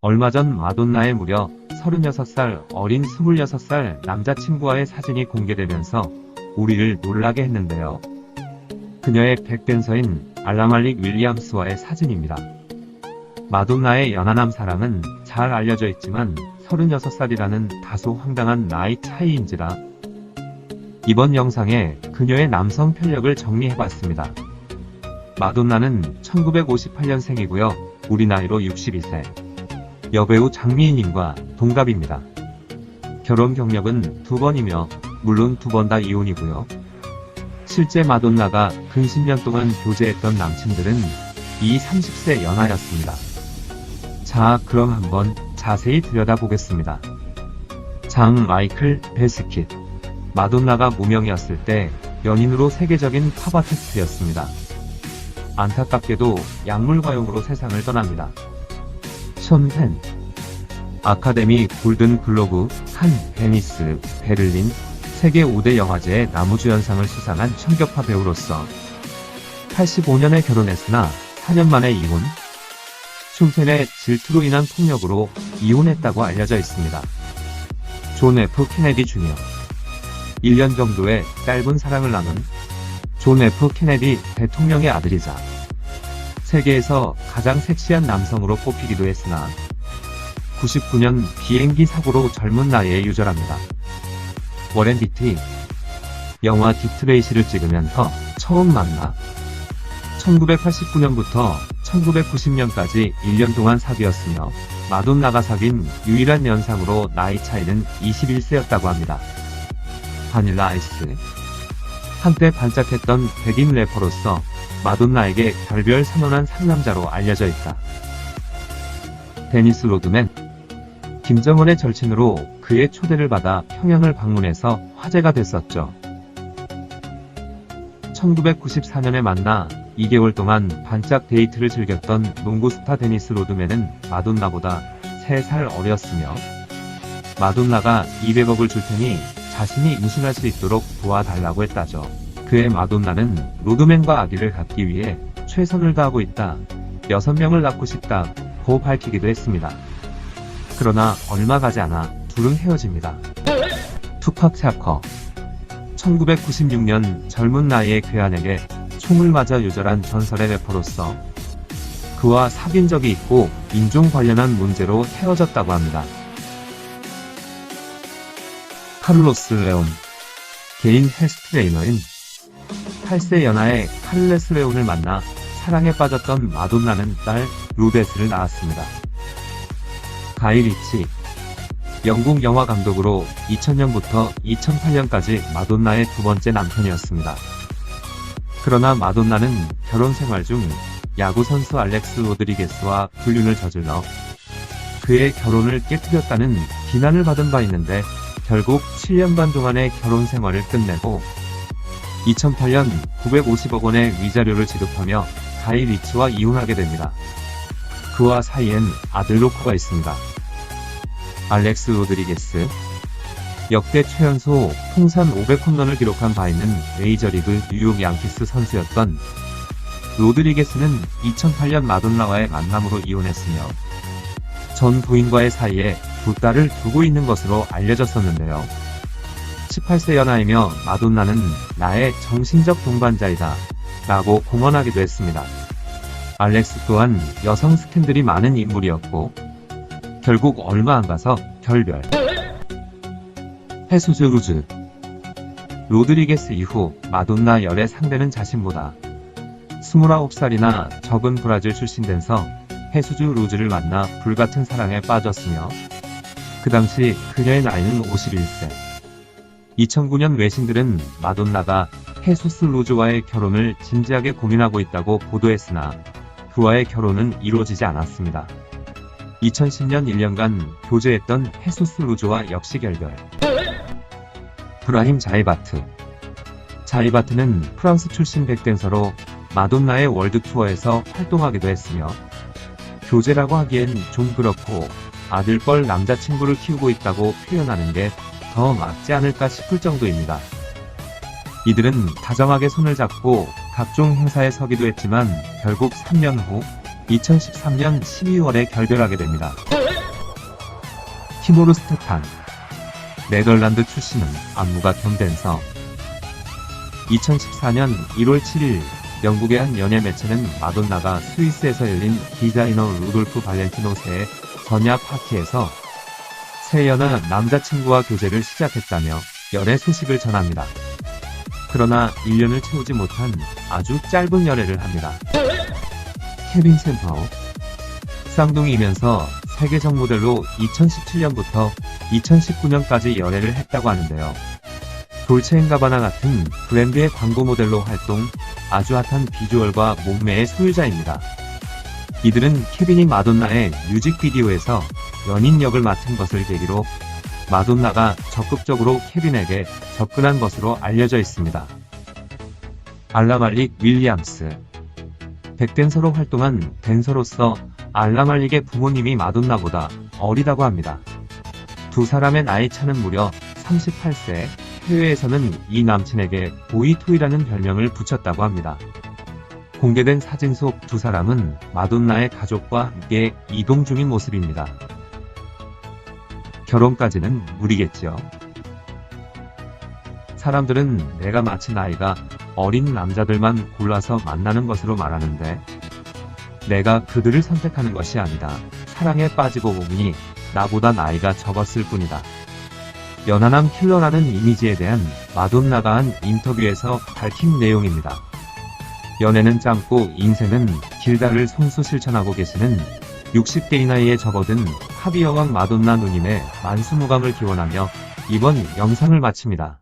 얼마 전 마돈나의 무려 36살 어린 26살 남자친구와의 사진이 공개되면서 우리를 놀라게 했는데요. 그녀의 백댄서인 알라말릭 윌리엄스와의 사진입니다. 마돈나의 연하남 사랑은 잘 알려져 있지만 36살이라는 다소 황당한 나이 차이인지라 이번 영상에 그녀의 남성 편력을 정리해봤습니다. 마돈나는 1958년생이고요. 우리 나이로 62세. 여배우 장미인님과 동갑입니다. 결혼 경력은 2번이며 물론 2번 다 이혼이고요. 실제 마돈나가 근 10년 동안 교제했던 남친들은 이 30세 연하였습니다. 자, 그럼 한번 자세히 들여다보겠습니다. 장 마이클 베스킷. 마돈나가 무명이었을 때 연인으로 세계적인 팝 아티스트였습니다. 안타깝게도 약물과용으로 세상을 떠납니다. 션 펜. 아카데미 골든 글로브, 칸, 베니스, 베를린, 세계 5대 영화제의 나무주연상을 수상한 성격파 배우로서 85년에 결혼했으나 4년 만에 이혼. 션 펜의 질투로 인한 폭력으로 이혼했다고 알려져 있습니다. 존 F 케네디 주니어. 1년 정도의 짧은 사랑을 나눈 존 F 케네디 대통령의 아들이자 세계에서 가장 섹시한 남성으로 뽑히기도 했으나 99년 비행기 사고로 젊은 나이에 유절합니다. 워렌 비티. 영화 딥트레이시를 찍으면서 처음 만나 1989년부터 1990년까지 1년 동안 사귀었으며 마돈나가 사귄 유일한 연상으로 나이 차이는 21세였다고 합니다. 바닐라 아이스. 한때 반짝했던 백인 래퍼로서 마돈나에게 별별 선언한 상남자로 알려져 있다. 데니스 로드맨. 김정은의 절친으로 그의 초대를 받아 평양을 방문해서 화제가 됐었죠. 1994년에 만나 2개월 동안 반짝 데이트를 즐겼던 농구 스타 데니스 로드맨은 마돈나보다 3살 어렸으며 마돈나가 200억을 줄 테니 자신이 임신할 수 있도록 도와달라고 했다죠. 그의 마돈나는 로드맨과 아기를 갖기 위해 최선을 다하고 있다. 6명을 낳고 싶다고 밝히기도 했습니다. 그러나 얼마 가지 않아 둘은 헤어집니다. 투팍 샤커. 1996년 젊은 나이의 괴한에게 총을 맞아 유절한 전설의 래퍼로서 그와 사귄 적이 있고 인종 관련한 문제로 헤어졌다고 합니다. 카를로스 레온. 개인 헬스 트레이너인 8세 연하의 카를레스 레온을 만나 사랑에 빠졌던 마돈나는 딸 루베스를 낳았습니다. 가이 리치. 영국 영화 감독으로 2000년부터 2008년까지 마돈나의 두 번째 남편이었습니다. 그러나 마돈나는 결혼 생활 중 야구 선수 알렉스 로드리게스와 불륜을 저질러 그의 결혼을 깨뜨렸다는 비난을 받은 바 있는데 결국 7년 반 동안의 결혼 생활을 끝내고 2008년 950억 원의 위자료를 지급하며 가이 리치와 이혼하게 됩니다. 그와 사이엔 아들 로커가 있습니다. 알렉스 로드리게스. 역대 최연소 통산 500홈런을 기록한 바 있는 메이저리그 뉴욕 양키스 선수였던 로드리게스는 2008년 마돈나와의 만남으로 이혼했으며 전 부인과의 사이에 두 딸을 두고 있는 것으로 알려졌었는데요. 18세 연하이며 마돈나는 나의 정신적 동반자이다 라고 공언하기도 했습니다. 알렉스 또한 여성 스캔들이 많은 인물이었고 결국 얼마 안 가서 결별. 헤수즈 루즈. 로드리게스 이후 마돈나 열의 상대는 자신보다 29살이나 적은 브라질 출신 댄서 헤수즈 루즈를 만나 불같은 사랑에 빠졌으며 그 당시 그녀의 나이는 51세. 2009년 외신들은 마돈나가 헤수스 루즈와의 결혼을 진지하게 고민하고 있다고 보도했으나 그와의 결혼은 이루어지지 않았습니다. 2010년 1년간 교제했던 헤수스 루즈와 역시 결별. 브라힘 자이바트. 자이바트는 프랑스 출신 백댄서로 마돈나의 월드 투어에서 활동하기도 했으며 교제라고 하기엔 좀 그렇고 아들뻘 남자친구를 키우고 있다고 표현하는 게 더 맞지 않을까 싶을 정도입니다. 이들은 다정하게 손을 잡고 각종 행사에 서기도 했지만 결국 3년 후 2013년 12월에 결별하게 됩니다. 티모르 스테판. 네덜란드 출신은 안무가 겸댄서. 2014년 1월 7일 영국의 한 연예 매체는 마돈나가 스위스에서 열린 디자이너 루돌프 발렌티노스의 전야 파티에서 새 연하 남자친구와 교제를 시작했다며 연애 소식을 전합니다. 그러나 1년을 채우지 못한 아주 짧은 연애를 합니다. 케빈 샘퍼. 쌍둥이이면서 세계적 모델로 2017년부터 2019년까지 연애를 했다고 하는데요. 돌체앤가바나 같은 브랜드의 광고 모델로 활동, 아주 핫한 비주얼과 몸매의 소유자입니다. 이들은 케빈이 마돈나의 뮤직비디오에서 연인 역을 맡은 것을 계기로 마돈나가 적극적으로 케빈에게 접근한 것으로 알려져 있습니다. 알라말릭 윌리엄스. 백댄서로 활동한 댄서로서 알라말릭의 부모님이 마돈나보다 어리다고 합니다. 두 사람의 나이 차는 무려 38세, 해외에서는 이 남친에게 보이토이라는 별명을 붙였다고 합니다. 공개된 사진 속 두 사람은 마돈나의 가족과 함께 이동 중인 모습입니다. 결혼까지는 무리겠죠. 사람들은 내가 마치 나이가 어린 남자들만 골라서 만나는 것으로 말하는데, 내가 그들을 선택하는 것이 아니다. 사랑에 빠지고 보니 나보다 나이가 적었을 뿐이다. 연하남 킬러라는 이미지에 대한 마돈나가 한 인터뷰에서 밝힌 내용입니다. 연애는 짧고 인생은 길다를 손수 실천하고 계시는 60대의 나이에 접어든 팝이 여왕 마돈나 누님의 만수무강을 기원하며 이번 영상을 마칩니다.